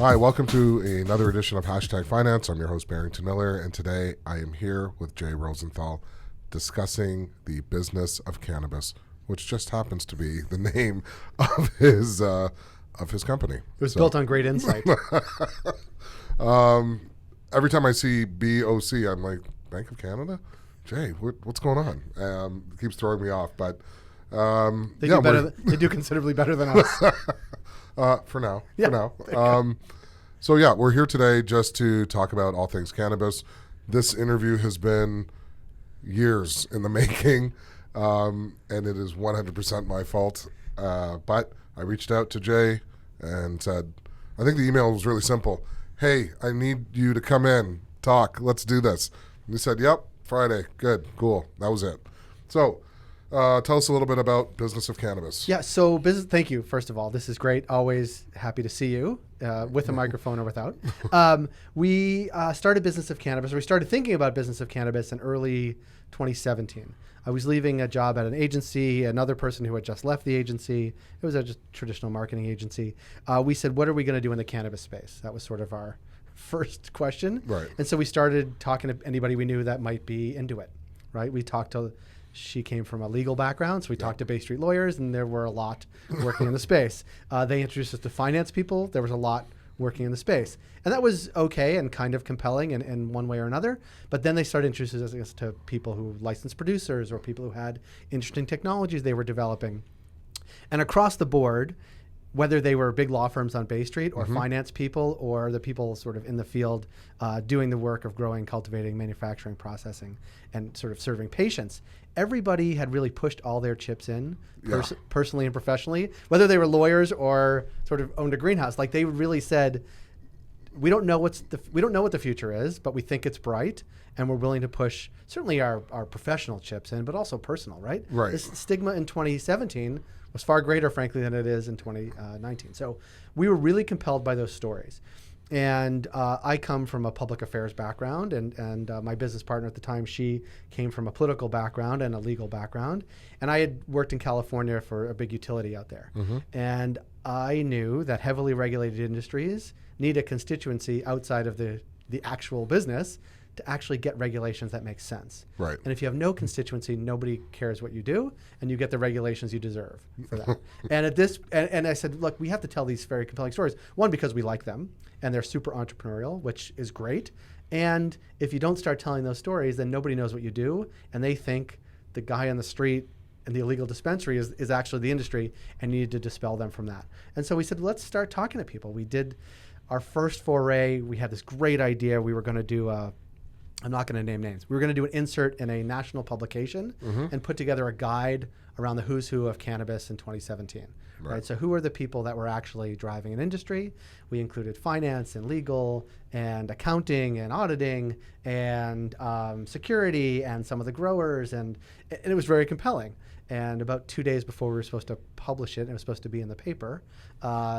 Hi, welcome to another edition of Hashtag Finance. I'm your host, Barrington Miller, and today I am here with Jay Rosenthal discussing the business of cannabis, which just happens to be the name of his company. It was built on great insight. Every time I see BOC, I'm like, Bank of Canada? Jay, what's going on? It keeps throwing me off, but They do considerably better than us. For now. For now. We're here today just to talk about all things cannabis. This interview has been years in the making, and it is 100% my fault. But I reached out to Jay and said, I think the email was really simple. Hey, I need you to come in, talk, let's do this. And he said, yep, Friday, good, cool, that was it. So, tell us a little bit about Business of Cannabis. Yeah, so thank you, first of all. This is great. Always happy to see you with a microphone or without. We started Business of Cannabis, or we started thinking about Business of Cannabis in early 2017. I was leaving a job at an agency, another person who had just left the agency. It was a just traditional marketing agency. We said, what are we going to do in the cannabis space? That was sort of our first question. Right. And so we started talking to anybody we knew that might be into it, right? She came from a legal background, so we talked to Bay Street lawyers, and there were a lot working in the space. They introduced us to finance people. There was a lot working in the space. And that was okay and kind of compelling in one way or another. But then they started introducing us to people who licensed producers or people who had interesting technologies they were developing. And across the board, whether they were big law firms on Bay Street or finance people or the people sort of in the field doing the work of growing, cultivating, manufacturing, processing, and sort of serving patients, everybody had really pushed all their chips in personally and professionally, whether they were lawyers or sort of owned a greenhouse. Like they really said, we don't know what the future is, but we think it's bright, and we're willing to push certainly our professional chips in, but also personal, right? Right. This stigma in 2017 was far greater, frankly, than it is in 2019. So we were really compelled by those stories. And I come from a public affairs background, and my business partner at the time, she came from a political background and a legal background. And I had worked in California for a big utility out there. And I knew that heavily regulated industries need a constituency outside of the actual business to actually get regulations that make sense. Right. And if you have no constituency, nobody cares what you do, and you get the regulations you deserve for that. And I said, look, we have to tell these very compelling stories. One, because we like them, and they're super entrepreneurial, which is great. And if you don't start telling those stories, then nobody knows what you do, and they think the guy on the street and the illegal dispensary is actually the industry, and you need to dispel them from that. And so we said, let's start talking to people. We did our first foray. We had this great idea. We were going to do I'm not going to name names. We were going to do an insert in a national publication and put together a guide around the who's who of cannabis in 2017. Right. So who are the people that were actually driving an industry? We included finance and legal and accounting and auditing and security and some of the growers. And it was very compelling. And about 2 days before we were supposed to publish it, and it was supposed to be in the paper,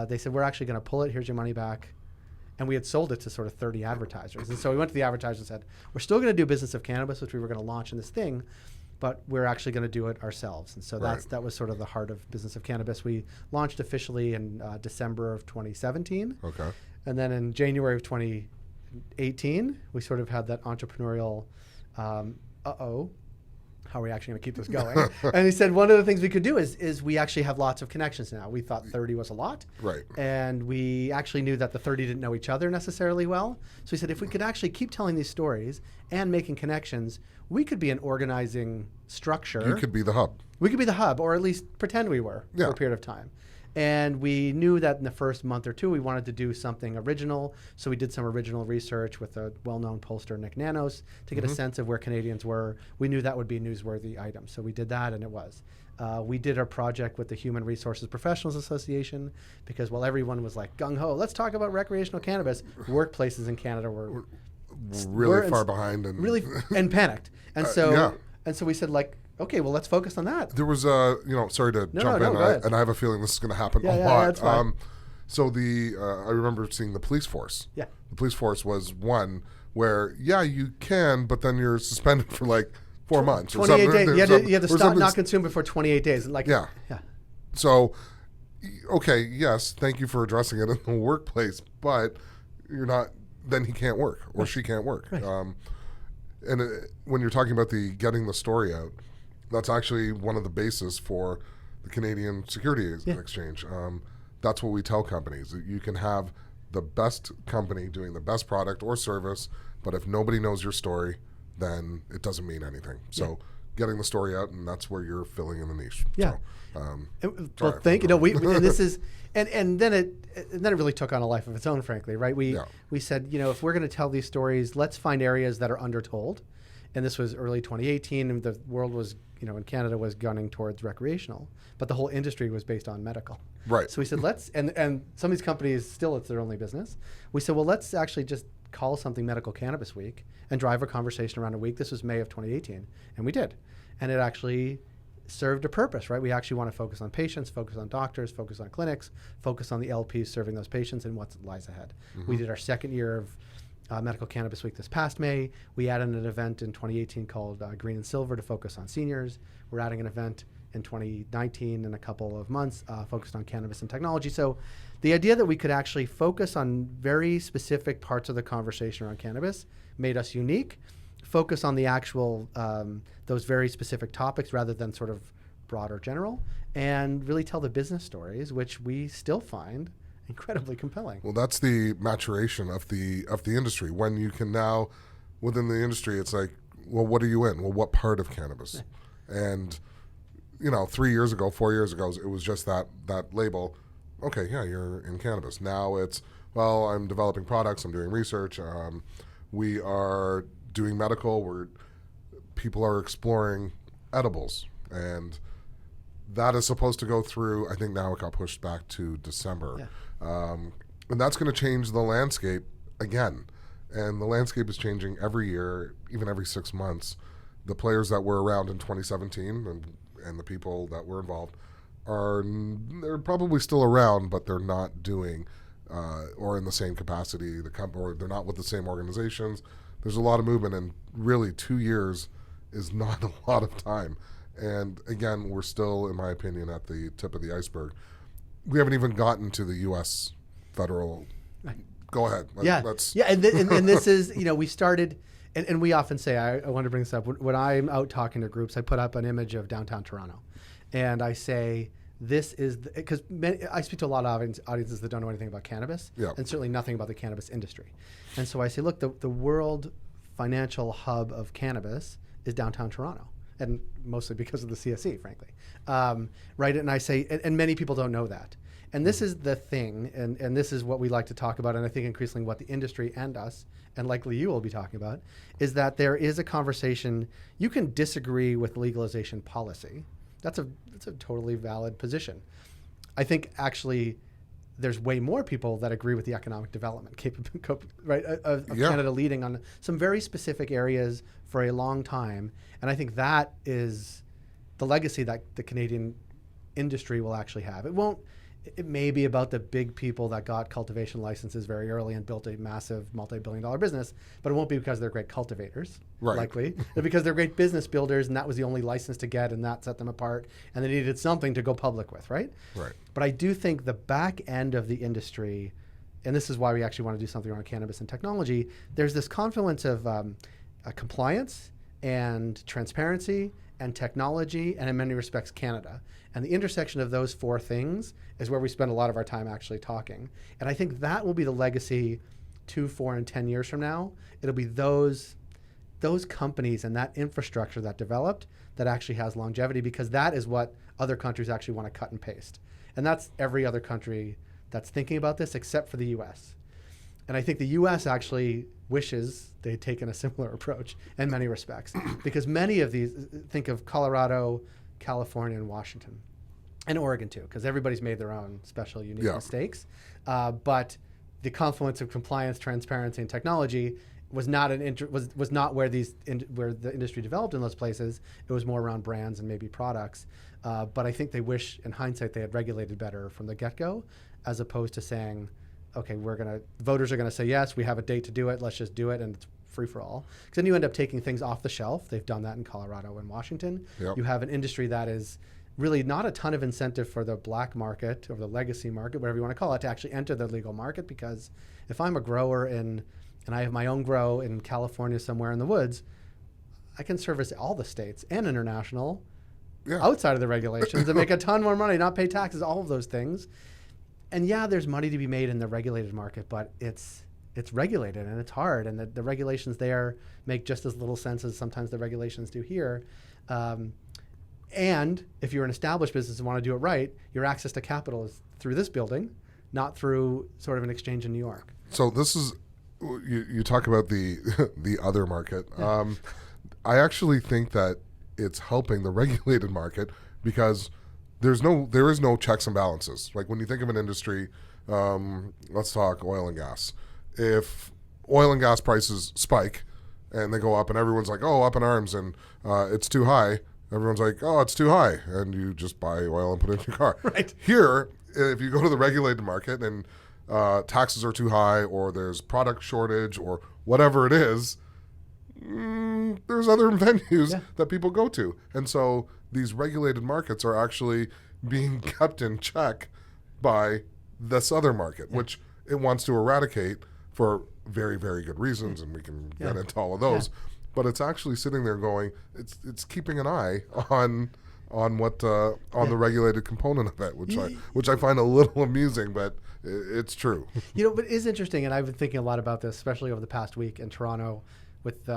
they said, we're actually going to pull it. Here's your money back. And we had sold it to sort of 30 advertisers. And so we went to the advertisers and said, we're still going to do Business of Cannabis, which we were going to launch in this thing, but we're actually going to do it ourselves. And so that was sort of the heart of Business of Cannabis. We launched officially in December of 2017. Okay. And then in January of 2018, we sort of had that entrepreneurial, how are we actually going to keep this going? And he said, one of the things we could do is we actually have lots of connections now. We thought 30 was a lot. Right. And we actually knew that the 30 didn't know each other necessarily well. So he said, if we could actually keep telling these stories and making connections, we could be an organizing structure. You could be the hub. We could be the hub, or at least pretend we were for a period of time. And we knew that in the first month or two, we wanted to do something original. So we did some original research with a well-known pollster, Nick Nanos, to get a sense of where Canadians were. We knew that would be a newsworthy item. So we did that, and it was. We did our project with the Human Resources Professionals Association because while everyone was like gung-ho, let's talk about recreational cannabis, workplaces in Canada were really far behind. And panicked. And so we said, like, okay, well, let's focus on that. There was sorry to jump in, and I have a feeling this is going to happen a lot. Yeah, that's fine. So I remember seeing the police force. Yeah. The police force was one where, you can, but then you're suspended for like 4 months. 28 days. You had to stop not consume before 28 days. So Okay, yes, thank you for addressing it in the workplace, but you're not. Then he can't work or she can't work. Right. When you're talking about the getting the story out, that's actually one of the bases for the Canadian Securities Exchange. That's what we tell companies. You can have the best company doing the best product or service, but if nobody knows your story, then it doesn't mean anything. So getting the story out, and that's where you're filling in the niche. Yeah. So, Well, thank you. No, we and this is, and then it really took on a life of its own. Frankly, right? We said, if we're going to tell these stories, let's find areas that are undertold. And this was early 2018, and the world was, in Canada was gunning towards recreational, but the whole industry was based on medical. Right. So we said, and some of these companies still, it's their only business. We said, well, let's actually just call something Medical Cannabis Week and drive a conversation around a week. This was May of 2018, and we did. And it actually served a purpose, right? We actually want to focus on patients, focus on doctors, focus on clinics, focus on the LPs serving those patients and what lies ahead. Mm-hmm. We did our second year of Medical Cannabis Week this past May. We added an event in 2018 called Green and Silver to focus on seniors. We're adding an event in 2019 in a couple of months focused on cannabis and technology. So the idea that we could actually focus on very specific parts of the conversation around cannabis made us unique. Focus on the actual, those very specific topics rather than sort of broad or general, and really tell the business stories, which we still find incredibly compelling. Well, that's the maturation of the industry. When you can now, within the industry, it's like, well, what are you in? Well, what part of cannabis? And 3 years ago, 4 years ago, it was just that label. Okay, yeah, you're in cannabis. Now it's, well, I'm developing products, I'm doing research, we are doing medical, people are exploring edibles, and that is supposed to go through, I think now it got pushed back to December. Yeah. And that's going to change the landscape again. And the landscape is changing every year, even every 6 months. The players that were around in 2017 and the people that were involved they're probably still around, but they're not doing or in the same capacity, or they're not with the same organizations. There's a lot of movement, and really 2 years is not a lot of time. And again, we're still, in my opinion, at the tip of the iceberg. We haven't even gotten to the U.S. federal. Go ahead. And this is, we started, and we often say, I want to bring this up, when I'm out talking to groups, I put up an image of downtown Toronto. And I say, this is, because I speak to a lot of audiences that don't know anything about cannabis, and certainly nothing about the cannabis industry. And so I say, look, the world financial hub of cannabis is downtown Toronto. And mostly because of the CSE, frankly. Right? And I say, and many people don't know that. And this is the thing, and this is what we like to talk about, and I think increasingly what the industry and us, and likely you will be talking about, is that there is a conversation. You can disagree with legalization policy. That's a totally valid position. I think actually there's way more people that agree with the economic development right, of Canada leading on some very specific areas for a long time. And I think that is the legacy that the Canadian industry will actually have. It may be about the big people that got cultivation licenses very early and built a massive multi-billion-dollar business, but it won't be because they're great cultivators, likely. It's because they're great business builders, and that was the only license to get, and that set them apart, and they needed something to go public with, right? Right. But I do think the back end of the industry, and this is why we actually want to do something around cannabis and technology, there's this confluence of compliance and transparency and technology, and in many respects, Canada. And the intersection of those four things is where we spend a lot of our time actually talking. And I think that will be the legacy 2, 4, and 10 years from now. It'll be those companies and that infrastructure that developed that actually has longevity, because that is what other countries actually want to cut and paste. And that's every other country that's thinking about this except for the US. And I think the US actually wishes they had taken a similar approach in many respects, because many of these, think of Colorado, California, and Washington, and Oregon too, because everybody's made their own special, unique mistakes. But the confluence of compliance, transparency, and technology was not was not where where the industry developed in those places. It was more around brands and maybe products. But I think they wish, in hindsight, they had regulated better from the get-go, as opposed to saying, okay, voters are gonna say yes, we have a date to do it, let's just do it, and it's free for all. Because then you end up taking things off the shelf. They've done that in Colorado and Washington. Yep. You have an industry that is really not a ton of incentive for the black market or the legacy market, whatever you want to call it, to actually enter the legal market. Because if I'm a grower and I have my own grow in California somewhere in the woods, I can service all the states and international outside of the regulations and make a ton more money, not pay taxes, all of those things. And yeah, there's money to be made in the regulated market, but it's regulated and it's hard, and the regulations there make just as little sense as sometimes the regulations do here. And if you're an established business and want to do it right, your access to capital is through this building, not through sort of an exchange in New York. So this is, you talk about the other market. I actually think that it's helping the regulated market because there is no checks and balances. Like when you think of an industry, let's talk oil and gas. If oil and gas prices spike and they go up and everyone's like, oh, up in arms and it's too high, everyone's like, oh, it's too high. And you just buy oil and put it in your car. Right. Here, if you go to the regulated market and taxes are too high or there's product shortage or whatever it is, there's other venues that people go to. And so these regulated markets are actually being kept in check by this other market, which it wants to eradicate for very, very good reasons, and we can get into all of those. But it's actually sitting there going, it's keeping an eye on what the regulated component of it, which I find a little amusing, but it's true. You know, but it is interesting, and I've been thinking a lot about this, especially over the past week in Toronto, with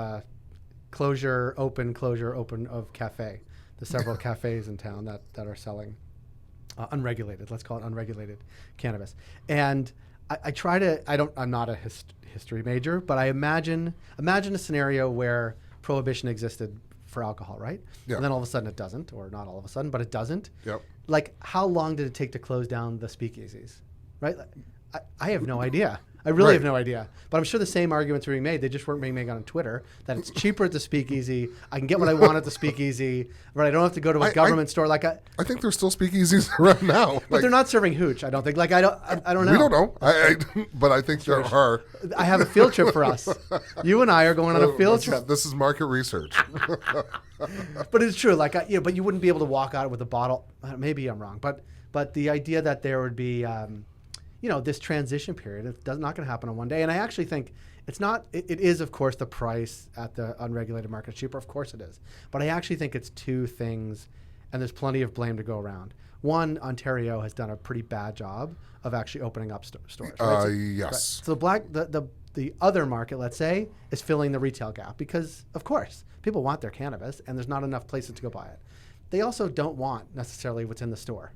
closure, open of cafe. The several cafes in town that are selling unregulated, let's call it unregulated cannabis. And I'm not a history major, but I imagine a scenario where prohibition existed for alcohol, right? Yeah. And then all of a sudden it doesn't, or not all of a sudden, but it doesn't. Yep. Like, how long did it take to close down the speakeasies, right? I have no idea. I really have no idea. But I'm sure the same arguments are being made. They just weren't being made on Twitter, that it's cheaper at the speakeasy. I can get what I want at the speakeasy. Right? I don't have to go to a government store. Like I think there's still speakeasies around now. But they're not serving hooch, I don't think. Like I don't know. We don't know. But I think there are. I have a field trip for us. You and I are going on a field trip. This is market research. But it's true. Like but you wouldn't be able to walk out with a bottle. Maybe I'm wrong. But the idea that there would be this transition period, it's not going to happen on one day. And I actually think it is, of course, the price at the unregulated market is cheaper. Of course it is. But I actually think it's two things, and there's plenty of blame to go around. One, Ontario has done a pretty bad job of actually opening up stores. Right? Yes. So the other market, let's say, is filling the retail gap because, of course, people want their cannabis, and there's not enough places to go buy it. They also don't want necessarily what's in the store.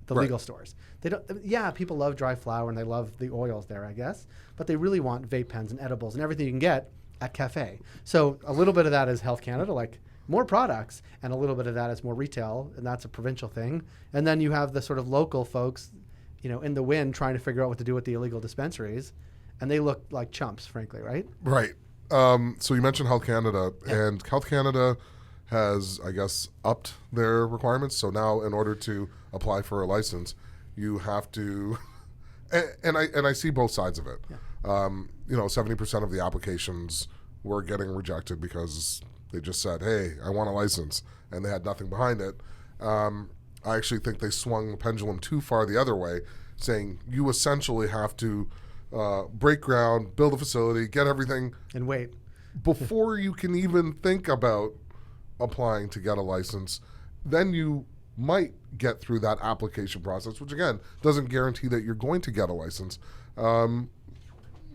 The legal stores. They don't. Yeah, people love dry flower and they love the oils there, I guess. But they really want vape pens and edibles and everything you can get at cafe. So a little bit of that is Health Canada, like more products, and a little bit of that is more retail, and that's a provincial thing. And then you have the sort of local folks, in the wind trying to figure out what to do with the illegal dispensaries, and they look like chumps, frankly, right? Right. So you mentioned Health Canada, and Health Canada has, I guess, upped their requirements. So now, in order to apply for a license, you have to, and I see both sides of it. Yeah. 70% of the applications were getting rejected because they just said, "Hey, I want a license," and they had nothing behind it. I actually think they swung the pendulum too far the other way, saying you essentially have to break ground, build a facility, get everything, and wait before you can even think about applying to get a license. Then you might get through that application process, which again doesn't guarantee that you're going to get a license.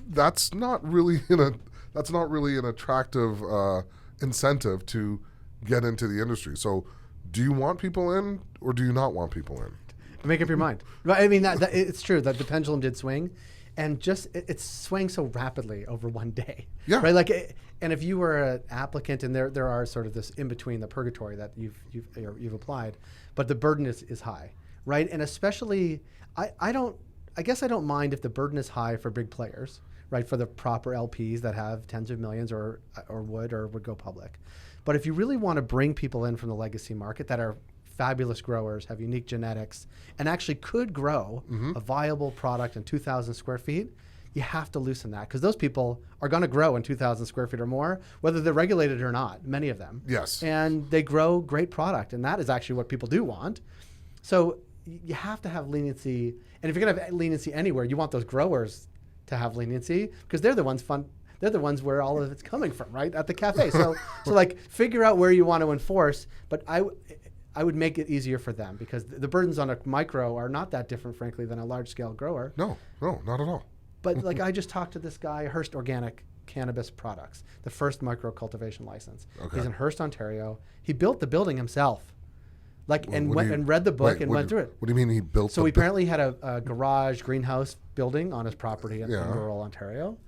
That's not really an attractive incentive to get into the industry. So, do you want people in or do you not want people in? Make up your mind. I mean, that it's true that the pendulum did swing, and just it's swaying so rapidly over one day. Yeah. Right. And if you were an applicant, and there are sort of this in between, the purgatory that you've applied, but the burden is high, right? And especially, I guess I don't mind if the burden is high for big players, right? For the proper LPs that have tens of millions or would go public. But if you really want to bring people in from the legacy market that are fabulous growers, have unique genetics, and actually could grow a viable product in 2,000 square feet, you have to loosen that because those people are going to grow in 2,000 square feet or more, whether they're regulated or not, many of them. Yes. And they grow great product, and that is actually what people do want. So you have to have leniency. And if you're going to have leniency anywhere, you want those growers to have leniency because they're the ones They're the ones where all of it's coming from, right? At the cafe. So like figure out where you want to enforce, but I would make it easier for them because the burdens on a micro are not that different, frankly, than a large scale grower. No, not at all. But like I just talked to this guy, Hearst Organic Cannabis Products, the first micro cultivation license. Okay. He's in Hearst, Ontario. He built the building himself. And read the book and went through it. What do you mean he built So he apparently had a garage greenhouse building on his property in rural Ontario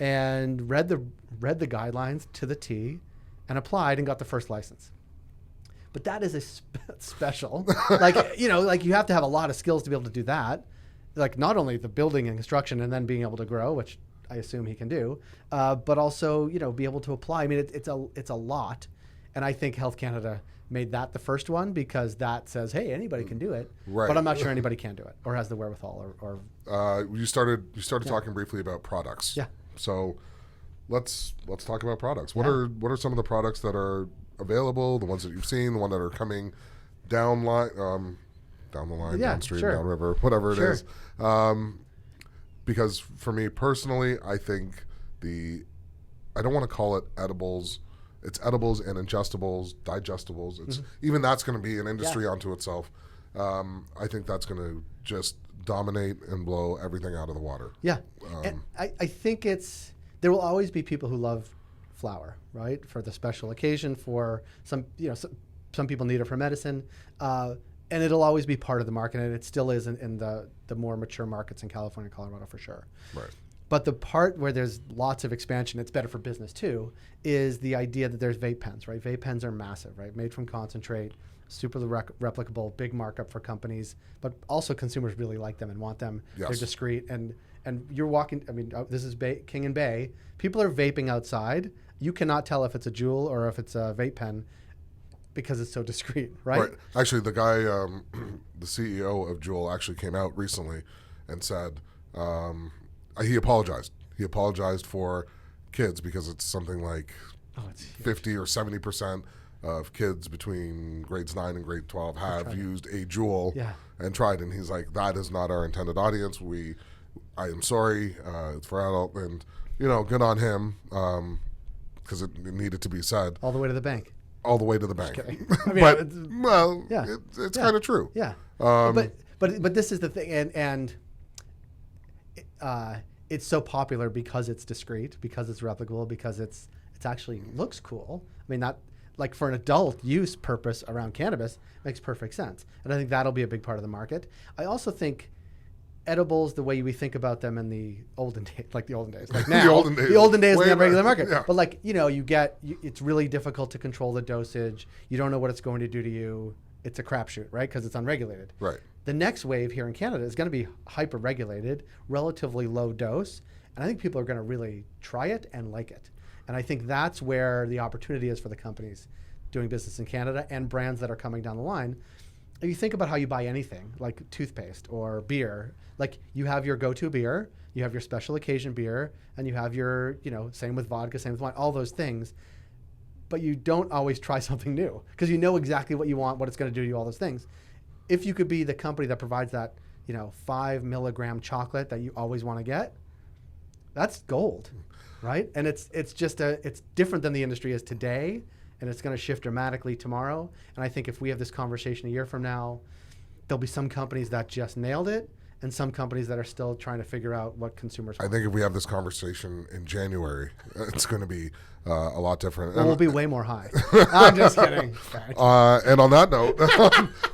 and read the guidelines to the T and applied and got the first license. But that is a special, like you have to have a lot of skills to be able to do that. Like not only the building and construction and then being able to grow, which I assume he can do, but also, be able to apply. I mean, it's a lot. And I think Health Canada made that the first one because that says, hey, anybody can do it. Right. But I'm not sure anybody can do it or has the wherewithal or you started talking briefly about products. Yeah. So let's talk about products. What are some of the products that are available, the ones that you've seen, the one that are coming down the line, downstream, downriver, whatever it is. Because for me personally, I think I don't want to call it edibles. It's edibles and ingestibles, digestibles. It's even that's going to be an industry unto itself. I think that's going to just dominate and blow everything out of the water. Yeah, and I think there will always be people who love flower, right? For the special occasion, for some people need it for medicine, and it'll always be part of the market, and it still is in the more mature markets in California and Colorado for sure. Right. But the part where there's lots of expansion, it's better for business too, is the idea that there's vape pens, right? Vape pens are massive, right? Made from concentrate, super replicable, big markup for companies, but also consumers really like them and want them. Yes. They're discreet, and you're walking. I mean, this is King and Bay. People are vaping outside. You cannot tell if it's a Juul or if it's a vape pen because it's so discreet, right? Right. Actually, the guy, the CEO of Juul, actually came out recently and said. He apologized. He apologized for kids because it's something like 50 or 70% of kids between grades 9 and grade 12 have used a Juul and tried. And he's like, that is not our intended audience. I am sorry. It's for adult. And, good on him because it needed to be said. All the way to the bank. All the way to the bank. I mean, it's kind of true. Yeah. But this is the thing. And it's so popular because it's discreet, because it's replicable, because it's actually looks cool. I mean, not like for an adult use purpose around cannabis makes perfect sense. And I think that'll be a big part of the market. I also think edibles, the way we think about them in the olden days, like now, the olden days in the regular market. Yeah. But it's really difficult to control the dosage. You don't know what it's going to do to you. It's a crapshoot, right? Because it's unregulated. Right. The next wave here in Canada is going to be hyper-regulated, relatively low dose, and I think people are going to really try it and like it. And I think that's where the opportunity is for the companies doing business in Canada and brands that are coming down the line. If you think about how you buy anything, like toothpaste or beer, like you have your go-to beer, you have your special occasion beer, and you have your, same with vodka, same with wine, all those things. But you don't always try something new because you know exactly what you want, what it's going to do to you, all those things. If you could be the company that provides that, 5 milligram chocolate that you always want to get, that's gold, right? And it's different than the industry is today, and it's going to shift dramatically tomorrow. And I think if we have this conversation a year from now, there'll be some companies that just nailed it, and some companies that are still trying to figure out what consumers want. I think if we have this conversation in January, it's going to be a lot different. We'll be way more high. I'm just kidding. And on that note,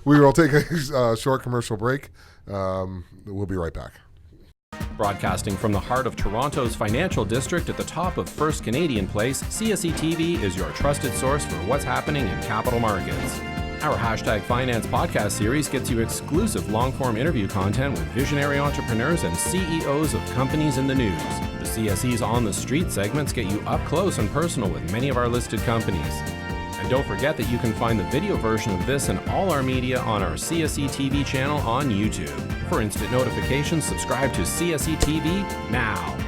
we will take a short commercial break. We'll be right back. Broadcasting from the heart of Toronto's financial district at the top of First Canadian Place, CSE TV is your trusted source for what's happening in capital markets. Our #Finance podcast series gets you exclusive long-form interview content with visionary entrepreneurs and CEOs of companies in the news. The CSE's On the Street segments get you up close and personal with many of our listed companies. And don't forget that you can find the video version of this and all our media on our CSE TV channel on YouTube. For instant notifications, subscribe to CSE TV now.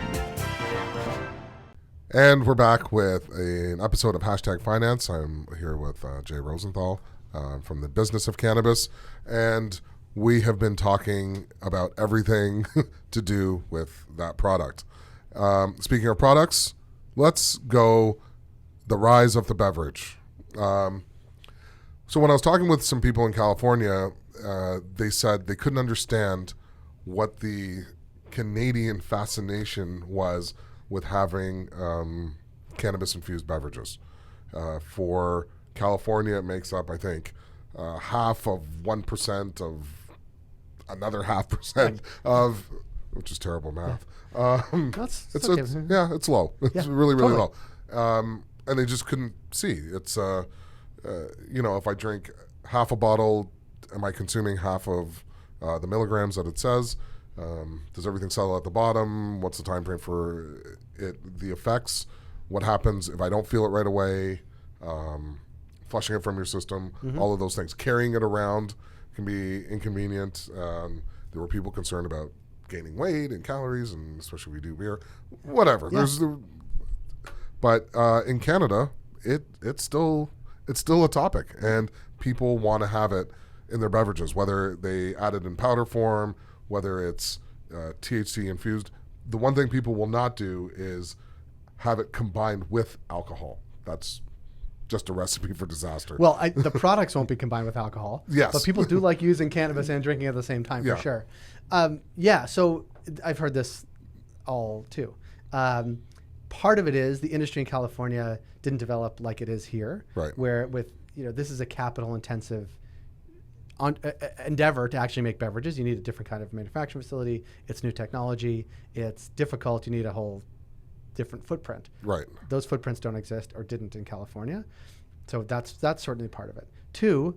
And we're back with an episode of Hashtag Finance. I'm here with Jay Rosenthal from the Business of Cannabis. And we have been talking about everything to do with that product. Speaking of products, let's go the rise of the beverage. So when I was talking with some people in California, they said they couldn't understand what the Canadian fascination was with having cannabis-infused beverages. For California, it makes up, I think, half of 1% of another 0.5% of, which is terrible math. It's okay. It's low. It's really totally low. And they just couldn't see. It's, if I drink half a bottle, am I consuming half of the milligrams that it says? Does everything settle at the bottom? What's the time frame for it? The effects? What happens if I don't feel it right away? Flushing it from your system, all of those things. Carrying it around can be inconvenient. There were people concerned about gaining weight and calories, and especially if we do beer. Whatever. Yeah. But in Canada, it's still a topic, and people want to have it in their beverages, whether they add it in powder form, whether it's THC infused. The one thing people will not do is have it combined with alcohol. That's just a recipe for disaster. Well, the products won't be combined with alcohol. Yes. But people do like using cannabis and drinking at the same time, for sure. So I've heard this all too. Part of it is the industry in California didn't develop like it is here, right? Where this is a capital intensive endeavor to actually make beverages. You need a different kind of manufacturing facility. It's new technology. It's difficult. You need a whole different footprint. Right. Those footprints don't exist or didn't in California. So that's certainly part of it. Two,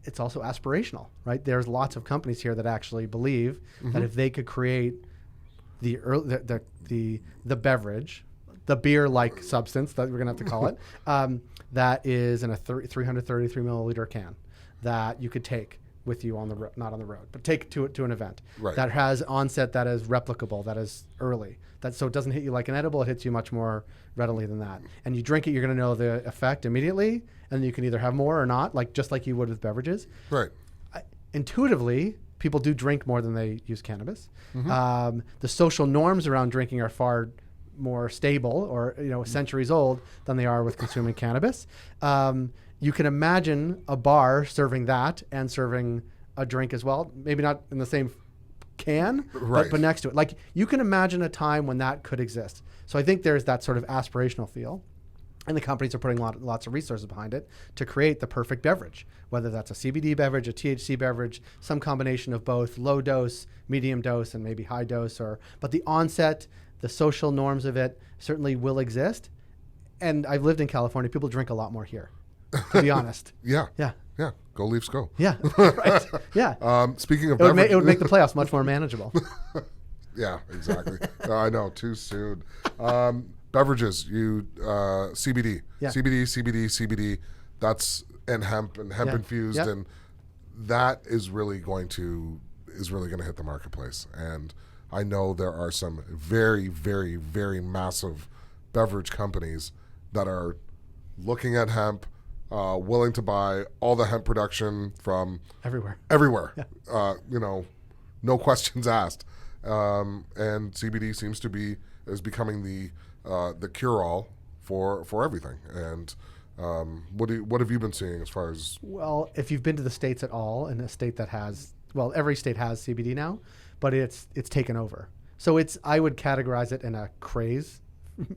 it's also aspirational, right? There's lots of companies here that actually believe that if they could create the beverage, the beer-like substance that we're going to have to call it, that is in a 333 milliliter can that you could take with you on the road, not on the road, but take to an event. Right. That has onset that is replicable, that is early. So it doesn't hit you like an edible, it hits you much more readily than that. And you drink it, you're going to know the effect immediately, and you can either have more or not, just like you would with beverages. Right. Intuitively, people do drink more than they use cannabis. The social norms around drinking are far more stable or centuries old than they are with consuming cannabis. You can imagine a bar serving that and serving a drink as well, maybe not in the same can, right, but next to it. Like, you can imagine a time when that could exist. So I think there's that sort of aspirational feel, and the companies are putting lots of resources behind it to create the perfect beverage, whether that's a CBD beverage, a THC beverage, some combination of both, low dose, medium dose, and maybe high dose. But the onset, the social norms of it certainly will exist. And I've lived in California. People drink a lot more here, to be honest. Yeah. Yeah. Yeah. Go Leafs, go. Yeah. Right. Yeah. Speaking of it would make the playoffs much more manageable. Yeah, exactly. I know, too soon. Beverages, CBD. Yeah. CBD. That's and hemp infused, and that is really going to hit the marketplace. And I know there are some very, very, very massive beverage companies that are looking at hemp, willing to buy all the hemp production from everywhere. Yeah. No questions asked. And CBD seems to is becoming the cure-all for everything. And what have you been seeing as far as? Well, if you've been to the States at all, in a state that has, every state has CBD now, but it's taken over. So I would categorize it in a craze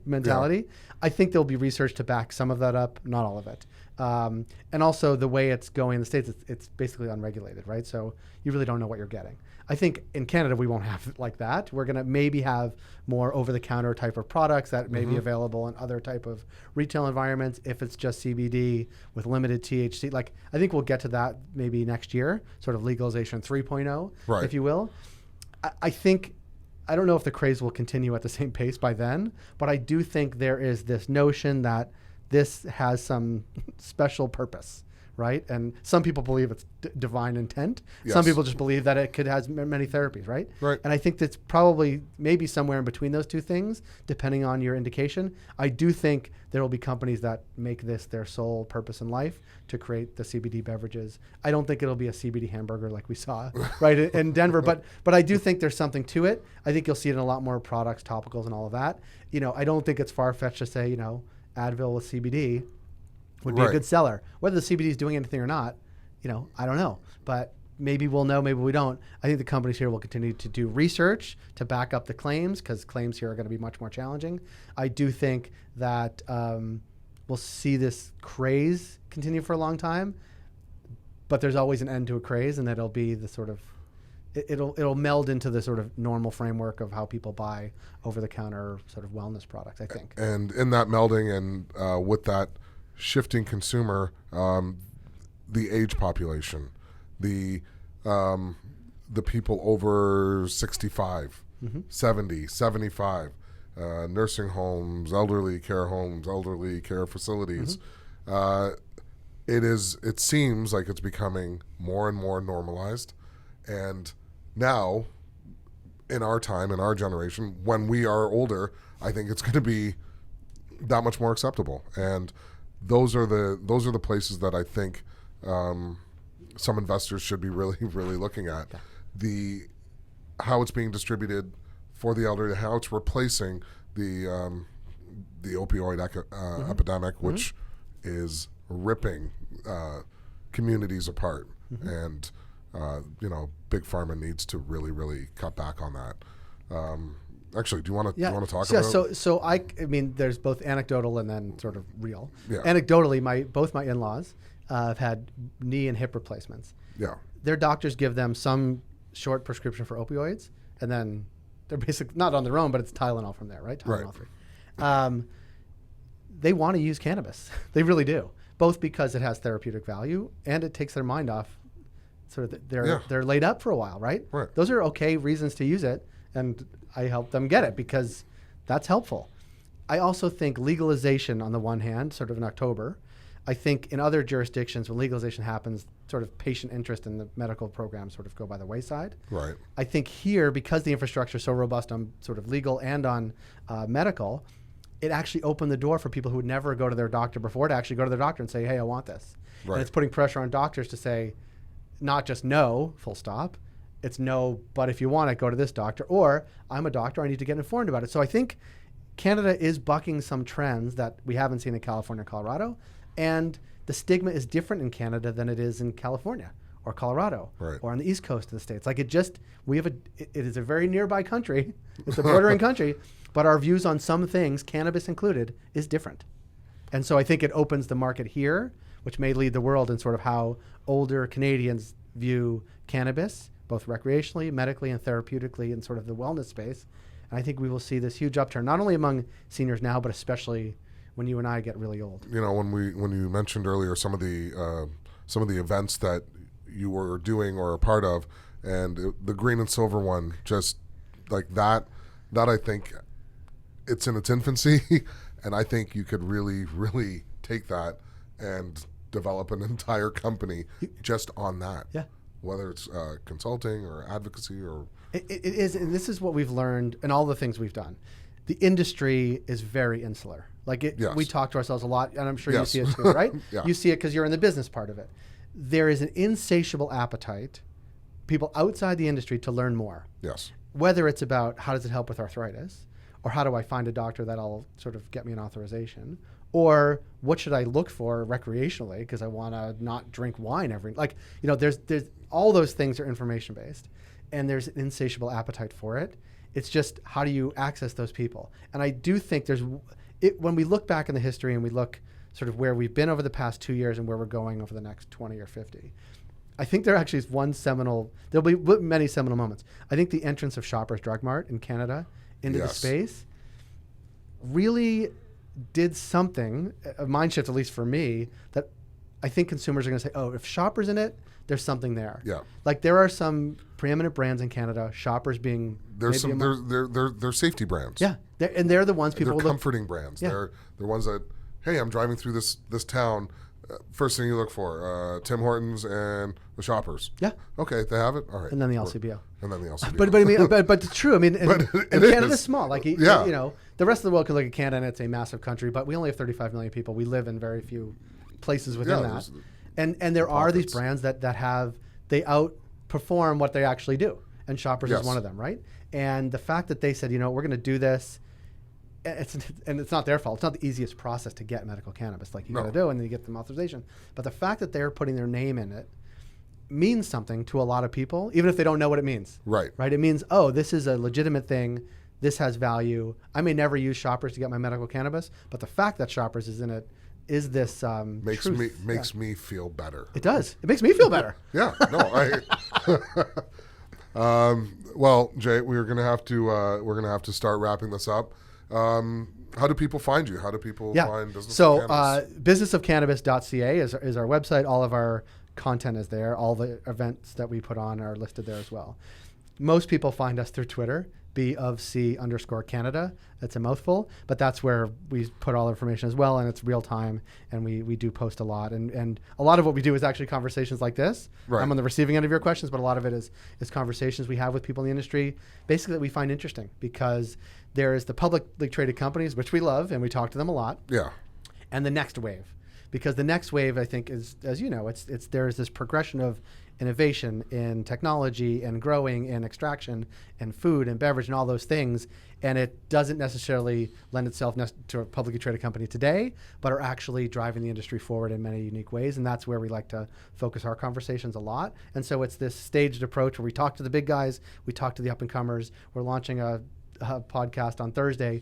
mentality. Yeah. I think there'll be research to back some of that up, not all of it. And also the way it's going in the States, it's basically unregulated, right? So you really don't know what you're getting. I think in Canada, we won't have it like that. We're going to maybe have more over-the-counter type of products that may be available in other type of retail environments if it's just CBD with limited THC. Like, I think we'll get to that maybe next year, sort of legalization 3.0, right, if you will. I don't know if the craze will continue at the same pace by then, but I do think there is this notion that this has some special purpose, right? And some people believe it's divine intent. Yes. Some people just believe that it has many therapies, right? Right. And I think that's probably maybe somewhere in between those two things, depending on your indication. I do think there will be companies that make this their sole purpose in life to create the CBD beverages. I don't think it'll be a CBD hamburger like we saw right in Denver, but I do think there's something to it. I think you'll see it in a lot more products, topicals, and all of that. I don't think it's far-fetched to say, Advil with CBD would be a good seller. Whether the CBD is doing anything or not, I don't know. But maybe we'll know, maybe we don't. I think the companies here will continue to do research to back up the claims, because claims here are going to be much more challenging. I do think that we'll see this craze continue for a long time, but there's always an end to a craze, and that'll be the sort of it'll meld into the sort of normal framework of how people buy over-the-counter sort of wellness products, I think. And in that melding and with that shifting consumer, the age population, the people over 65, 70, 75, nursing homes, elderly care facilities. It seems like it's becoming more and more normalized. And now, in our time, in our generation, when we are older, I think it's going to be that much more acceptable. And those are the places that I think some investors should be really, really looking at. How it's being distributed for the elderly, how it's replacing the opioid epidemic, which is ripping communities apart. And big pharma needs to really, really cut back on that. Actually, do you want to talk about? So I mean, there's both anecdotal and then sort of real. Yeah. Anecdotally, both my in-laws have had knee and hip replacements. Yeah. Their doctors give them some short prescription for opioids, and then they're basically not on their own, but it's Tylenol from there, right? Tylenol 3. They want to use cannabis. They really do, both because it has therapeutic value and it takes their mind off. Sort of they're laid up for a while, right? Right. Those are okay reasons to use it, and I help them get it because that's helpful. I also think legalization on the one hand, sort of in October. I think in other jurisdictions when legalization happens, sort of patient interest in the medical programs sort of go by the wayside. Right. I think here, because the infrastructure is so robust on sort of legal and on medical, it actually opened the door for people who would never go to their doctor before to actually go to their doctor and say, hey, I want this. Right. And it's putting pressure on doctors to say, not just no, full stop. It's no, but if you want it, go to this doctor. Or I'm a doctor, I need to get informed about it. So I think Canada is bucking some trends that we haven't seen in California or Colorado. And the stigma is different in Canada than it is in California or Colorado or on the East Coast of the States. Like it is a very nearby country. It's a bordering country, but our views on some things, cannabis included, is different. And so I think it opens the market here, which may lead the world in sort of how older Canadians view cannabis, both recreationally, medically, and therapeutically in sort of the wellness space. And I think we will see this huge upturn, not only among seniors now, but especially when you and I get really old. When you mentioned earlier some of the events that you were doing or a part of, and the green and silver one, just like that I think it's in its infancy, and I think you could really, really take that and develop an entire company just on that. Yeah. Whether it's consulting or advocacy or... It is, and this is what we've learned in all the things we've done. The industry is very insular. We talk to ourselves a lot, and I'm sure you see it too, right? Yeah. You see it because you're in the business part of it. There is an insatiable appetite, people outside the industry, to learn more. Yes. Whether it's about how does it help with arthritis, or how do I find a doctor that'll sort of get me an authorization, or what should I look for recreationally because I want to not drink wine there's all those things are information based, and there's an insatiable appetite for it. It's just how do you access those people? And I do think when we look back in the history and we look sort of where we've been over the past 2 years and where we're going over the next 20 or 50, I think there actually is there'll be many seminal moments. I think the entrance of Shoppers Drug Mart in Canada into the space really did something, a mind shift, at least for me, that I think consumers are going to say, oh, if Shoppers in it, there's something there. Yeah. Like there are some preeminent brands in Canada, Shoppers being... They're safety brands. Yeah. They're the ones people... They're comforting brands. Yeah. They're ones that, hey, I'm driving through this town. First thing you look for, Tim Hortons and the Shoppers. Yeah. Okay, they have it. All right. And then the LCBO. And then the LCBO. But I mean, but it's true. I mean, and Canada's small. Like, Yeah. you know, the rest of the world can look at Canada and it's a massive country, but we only have 35 million people. We live in very few places within that. And there are these brands that they outperform what they actually do. And Shoppers is one of them, right? And the fact that they said, you know, we're going to do this, it's not their fault. It's not the easiest process to get medical cannabis, like you got to do, and then you get them authorization. But the fact that they're putting their name in it means something to a lot of people, even if they don't know what it means. Right. Right. It means, oh, this is a legitimate thing. This has value. I may never use Shoppers to get my medical cannabis, but the fact that Shoppers is in it is this makes me feel better. It does. It makes me feel better. Yeah. No. Well, Jay, we're gonna have to start wrapping this up. How do people find you? How do people find Business of Cannabis? Businessofcannabis.ca is our website. All of our content is there. All the events that we put on are listed there as well. Most people find us through Twitter, BofC_Canada. That's a mouthful, but that's where we put all the information as well, and it's real time, and we do post a lot. And a lot of what we do is actually conversations like this. Right. I'm on the receiving end of your questions, but a lot of it is conversations we have with people in the industry, basically that we find interesting, because there is the publicly traded companies, which we love, and we talk to them a lot. Yeah. And the next wave. Because the next wave, I think, is, as you know, there's this progression of innovation in technology and growing and extraction and food and beverage and all those things, and it doesn't necessarily lend itself to a publicly traded company today, but are actually driving the industry forward in many unique ways, and that's where we like to focus our conversations a lot. And so it's this staged approach where we talk to the big guys, we talk to the up-and-comers. We're launching a podcast on Thursday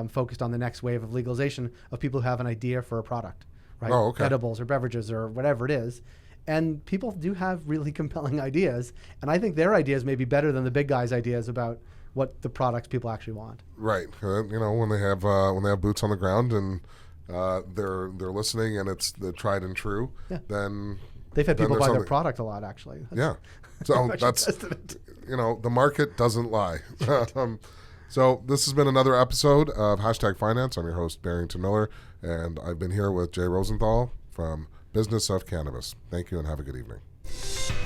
focused on the next wave of legalization of people who have an idea for a product. Right? Oh, okay. Edibles or beverages or whatever it is. And people do have really compelling ideas. And I think their ideas may be better than the big guys' ideas about what the products people actually want. Right. You know, when they have boots on the ground and they're listening and it's the tried and true, then they've had people buy something. their product a lot, actually. Yeah. So that's, you know, the market doesn't lie. So this has been another episode of #Finance. I'm your host, Barrington Miller, and I've been here with Jay Rosenthal from Business of Cannabis. Thank you and have a good evening.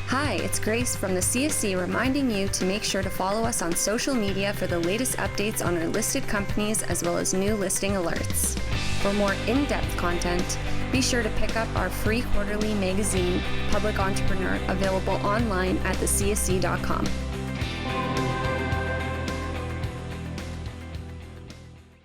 Hi, it's Grace from the CSC reminding you to make sure to follow us on social media for the latest updates on our listed companies as well as new listing alerts. For more in-depth content, be sure to pick up our free quarterly magazine, Public Entrepreneur, available online at thecsc.com.